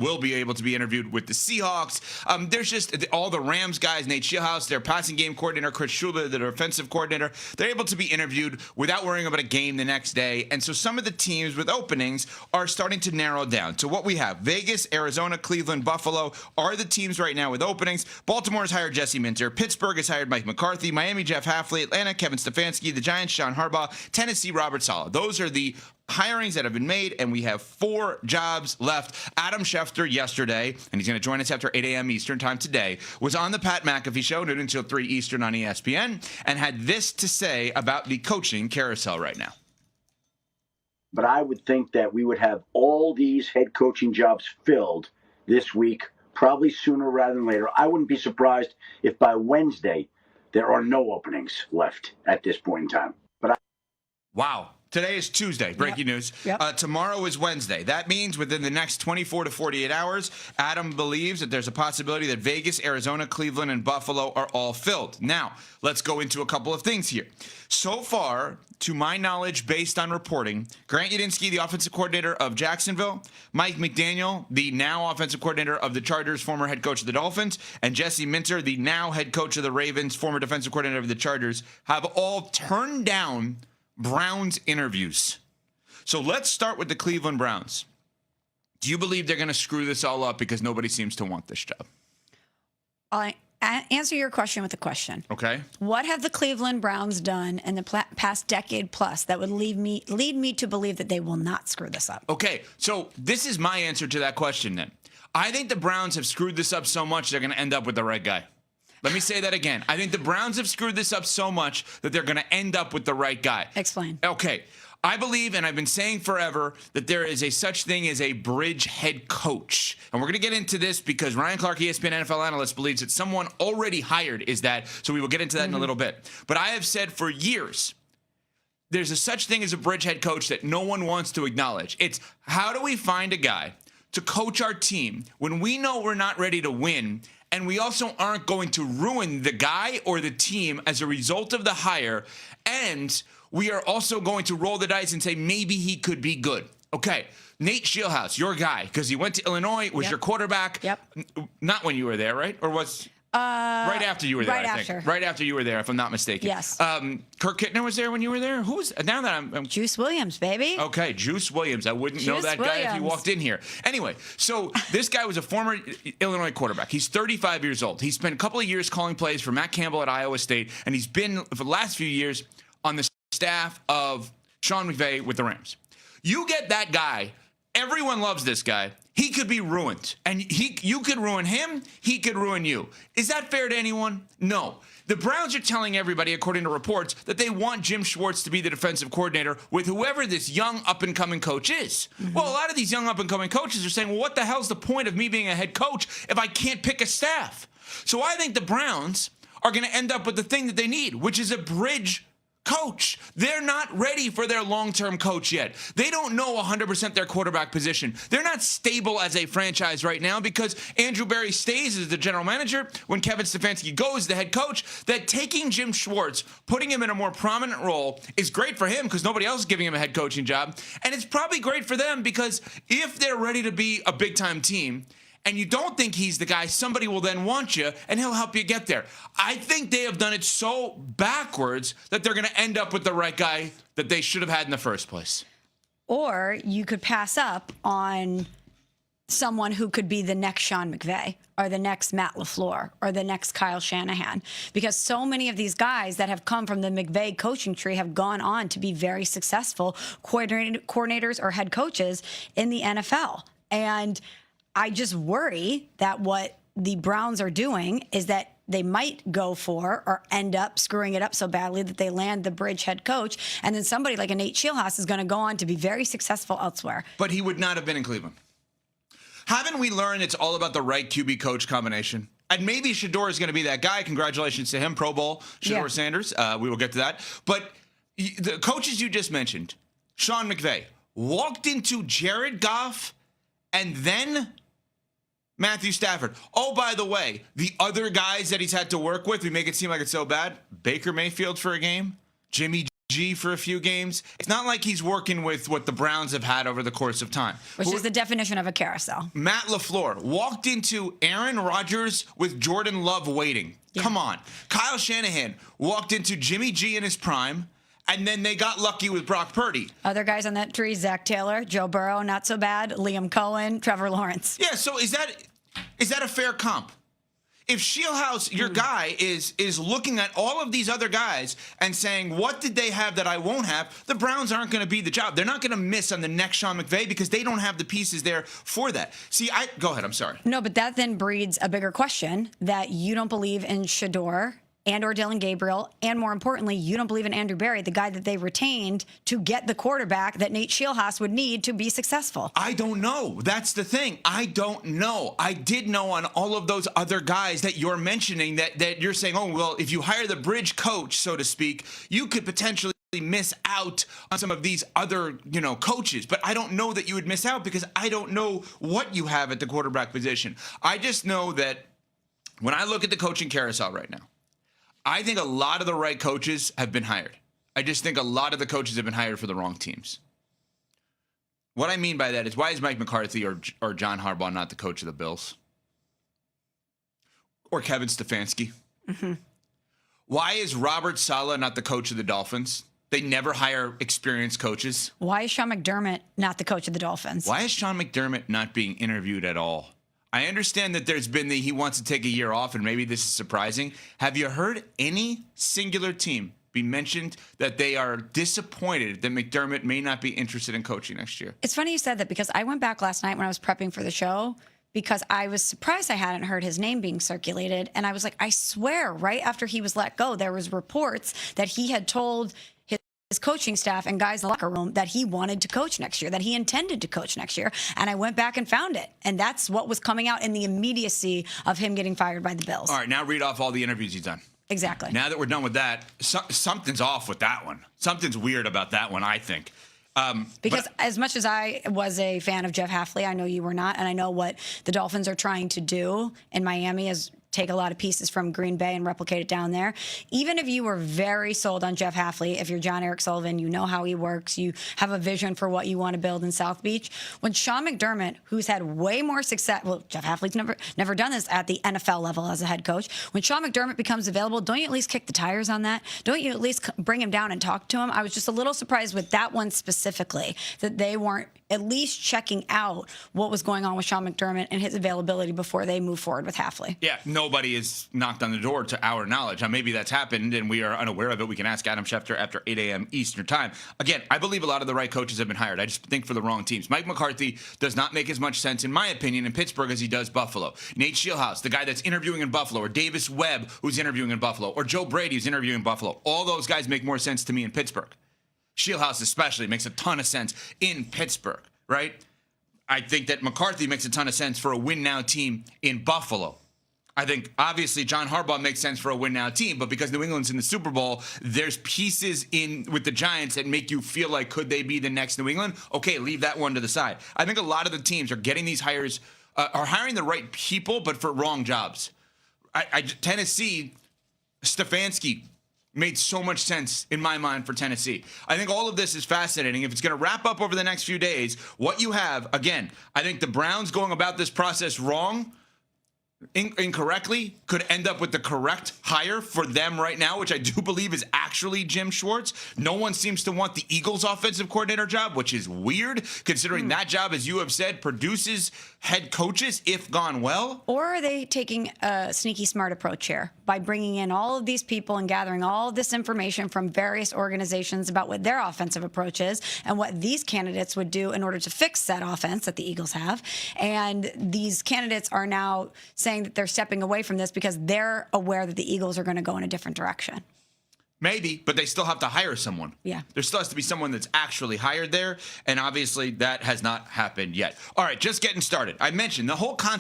will be able to be interviewed with the Seahawks. There's just all the Rams guys, Nate Scheelhaase, their passing game coordinator, Chris Shula, their offensive coordinator. They're able to be interviewed without worrying about a game the next day. And so some of the teams with openings are starting to narrow down to what we have. Vegas, Arizona, Cleveland, Buffalo are the teams right now with openings. Baltimore has hired Jesse Minter. Pittsburgh has hired Mike McCarthy. Miami, Jeff Hafley. Atlanta, Kevin Stefanski. The Giants, Sean Harbaugh. Tennessee, Robert Saleh. Those are the hirings that have been made, and we have 4 jobs left. Adam Schefter yesterday, and he's going to join us after 8 a.m. Eastern time today, was on the Pat McAfee show, noon until 3 Eastern on ESPN, and had this to say about the coaching carousel right now. But I would think that we would have all these head coaching jobs filled this week, probably sooner rather than later. I wouldn't be surprised if by Wednesday there are no openings left at this point in time. Wow. Today is Tuesday. Breaking news. Tomorrow is Wednesday. That means within the next 24 to 48 hours, Adam believes that there's a possibility that Vegas, Arizona, Cleveland, and Buffalo are all filled. Now, let's go into a couple of things here. So far, to my knowledge, based on reporting, Grant Udinski, the offensive coordinator of Jacksonville, Mike McDaniel, the now offensive coordinator of the Chargers, former head coach of the Dolphins, and Jesse Minter, the now head coach of the Ravens, former defensive coordinator of the Chargers, have all turned down Browns interviews. So let's start with the Cleveland Browns. Do you believe they're going to screw this all up because nobody seems to want this job? I'll answer your question with a question. Okay. What have the Cleveland Browns done in the past decade plus that would lead me to believe that they will not screw this up? Okay, so this is my answer to that question then. I think the Browns have screwed this up so much they're going to end up with the right guy. Let me say that again. I think the Browns have screwed this up so much that they're going to end up with the right guy. Explain. Okay. I believe, and I've been saying forever, that there is a such thing as a bridge head coach. And we're going to get into this because Ryan Clark, ESPN NFL analyst, believes that someone already hired is that. So we will get into that in a little bit. But I have said for years, there's a such thing as a bridge head coach that no one wants to acknowledge. It's how do we find a guy to coach our team when we know we're not ready to win, and we also aren't going to ruin the guy or the team as a result of the hire, and we are also going to roll the dice and say maybe he could be good. Okay, Nate Scheelhaase, your guy, because he went to Illinois, was your quarterback. Not when you were there, right? Or was right after you were there? I think. Right after you were there, if I'm not mistaken. Yes. Kirk Kittner was there when you were there. Who was now that I'm Juice Williams, baby. Okay, Juice Williams. I wouldn't know that guy if he walked in here. Anyway, so this guy was a former Illinois quarterback. He's 35 years old. He spent a couple of years calling plays for Matt Campbell at Iowa State, and he's been for the last few years on the staff of Sean McVay with the Rams. You get that guy. Everyone loves this guy. He could be ruined. And you could ruin him. He could ruin you. Is that fair to anyone? No. The Browns are telling everybody, according to reports, that they want Jim Schwartz to be the defensive coordinator with whoever this young up-and-coming coach is. Well, a lot of these young up-and-coming coaches are saying, well, what the hell's the point of me being a head coach if I can't pick a staff? So I think the Browns are going to end up with the thing that they need, which is a bridge coach. They're not ready for their long-term coach yet. They don't know 100% their quarterback position. They're not stable as a franchise right now because Andrew Berry stays as the general manager when Kevin Stefanski goes the head coach. That taking Jim Schwartz, putting him in a more prominent role is great for him because nobody else is giving him a head coaching job. And it's probably great for them because if they're ready to be a big-time team, and you don't think he's the guy, somebody will then want you, and he'll help you get there. I think they have done it so backwards that they're going to end up with the right guy that they should have had in the first place. Or you could pass up on someone who could be the next Sean McVay or the next Matt LaFleur or the next Kyle Shanahan, because so many of these guys that have come from the McVay coaching tree have gone on to be very successful coordinators or head coaches in the NFL. And I just worry that what the Browns are doing is that they might go for or end up screwing it up so badly that they land the bridge head coach, and then somebody like a Nate Scheelhaase is going to go on to be very successful elsewhere. But he would not have been in Cleveland. Haven't we learned it's all about the right QB coach combination? And maybe Shedeur is going to be that guy. Congratulations to him, Pro Bowl, Shedeur Sanders. We will get to that. But the coaches you just mentioned, Sean McVay, walked into Jared Goff and then Matthew Stafford. Oh, by the way, the other guys that he's had to work with, we make it seem like it's so bad. Baker Mayfield for a game. Jimmy G G for a few games. It's not like he's working with what the Browns have had over the course of time. Which is the definition of a carousel. Matt LaFleur walked into Aaron Rodgers with Jordan Love waiting. Yeah. Come on. Kyle Shanahan walked into Jimmy G in his prime, and then they got lucky with Brock Purdy. Other guys on that tree, Zach Taylor, Joe Burrow, not so bad, Liam Cohen, Trevor Lawrence. Yeah, so is that a fair comp? If Shieldhouse, your guy, is looking at all of these other guys and saying, what did they have that I won't have, the Browns aren't going to be the job. They're not going to miss on the next Sean McVay because they don't have the pieces there for that. See, go ahead. I'm sorry. No, but that then breeds a bigger question that you don't believe in Shador and or Dylan Gabriel, and more importantly, you don't believe in Andrew Berry, the guy that they retained to get the quarterback that Nate Shieldhouse would need to be successful. I don't know. That's the thing. I don't know. I did know on all of those other guys that you're mentioning that you're saying, oh, well, if you hire the bridge coach, so to speak, you could potentially miss out on some of these other, coaches. But I don't know that you would miss out because I don't know what you have at the quarterback position. I just know that when I look at the coaching carousel right now, I think a lot of the right coaches have been hired. I just think a lot of the coaches have been hired for the wrong teams. What I mean by that is, why is Mike McCarthy or John Harbaugh not the coach of the Bills? Or Kevin Stefanski? Mm-hmm. Why is Robert Saleh not the coach of the Dolphins? They never hire experienced coaches. Why is Sean McDermott not the coach of the Dolphins? Why is Sean McDermott not being interviewed at all? I understand that there's been he wants to take a year off, and maybe this is surprising. Have you heard any singular team be mentioned that they are disappointed that McDermott may not be interested in coaching next year? It's funny you said that because I went back last night when I was prepping for the show because I was surprised I hadn't heard his name being circulated. And I was like, I swear, right after he was let go, there was reports that he had told his coaching staff and guys in the locker room that he wanted to coach next year, that he intended to coach next year. And I went back and found it. And that's what was coming out in the immediacy of him getting fired by the Bills. All right, now read off all the interviews he's done. Exactly. Now that we're done with that, something's off with that one. Something's weird about that one, I think. Because as much as I was a fan of Jeff Hafley, I know you were not, and I know what the Dolphins are trying to do in Miami is take a lot of pieces from Green Bay and replicate it down there. Even if you were very sold on Jeff Hafley, if you're John Eric Sullivan, you know how he works, you have a vision for what you want to build in South Beach. When Sean McDermott, who's had way more success, well, Jeff Hafley's never done this at the NFL level as a head coach. When Sean McDermott becomes available, don't you at least kick the tires on that? Don't you at least bring him down and talk to him? I was just a little surprised with that one specifically, that they weren't at least checking out what was going on with Sean McDermott and his availability before they move forward with Hafley. Yeah, nobody has knocked on the door to our knowledge. Now, maybe that's happened and we are unaware of it. We can ask Adam Schefter after 8 a.m. Eastern time. Again, I believe a lot of the right coaches have been hired. I just think for the wrong teams. Mike McCarthy does not make as much sense, in my opinion, in Pittsburgh as he does Buffalo. Nate Shieldhouse, the guy that's interviewing in Buffalo, or Davis Webb, who's interviewing in Buffalo, or Joe Brady, who's interviewing in Buffalo. All those guys make more sense to me in Pittsburgh. Shieldhouse especially makes a ton of sense in Pittsburgh, right? I think that McCarthy makes a ton of sense for a win-now team in Buffalo. I think, obviously, John Harbaugh makes sense for a win-now team, but because New England's in the Super Bowl, there's pieces in with the Giants that make you feel like, could they be the next New England? Okay, leave that one to the side. I think a lot of the teams are getting these hires, are hiring the right people, but for wrong jobs. Tennessee, Stefanski made so much sense in my mind for Tennessee. I think all of this is fascinating. If it's going to wrap up over the next few days, what you have, again, I think the Browns going about this process wrong, incorrectly, could end up with the correct hire for them right now, which I do believe is actually Jim Schwartz. No one seems to want the Eagles offensive coordinator job, which is weird, considering that job, as you have said, produces head coaches if gone well. Or are they taking a sneaky smart approach here by bringing in all of these people and gathering all of this information from various organizations about what their offensive approach is and what these candidates would do in order to fix that offense that the Eagles have? And these candidates are now saying that they're stepping away from this because they're aware that the Eagles are going to go in a different direction. Maybe, but they still have to hire someone. Yeah. There still has to be someone that's actually hired there, and obviously that has not happened yet. All right, just getting started. I mentioned the whole concept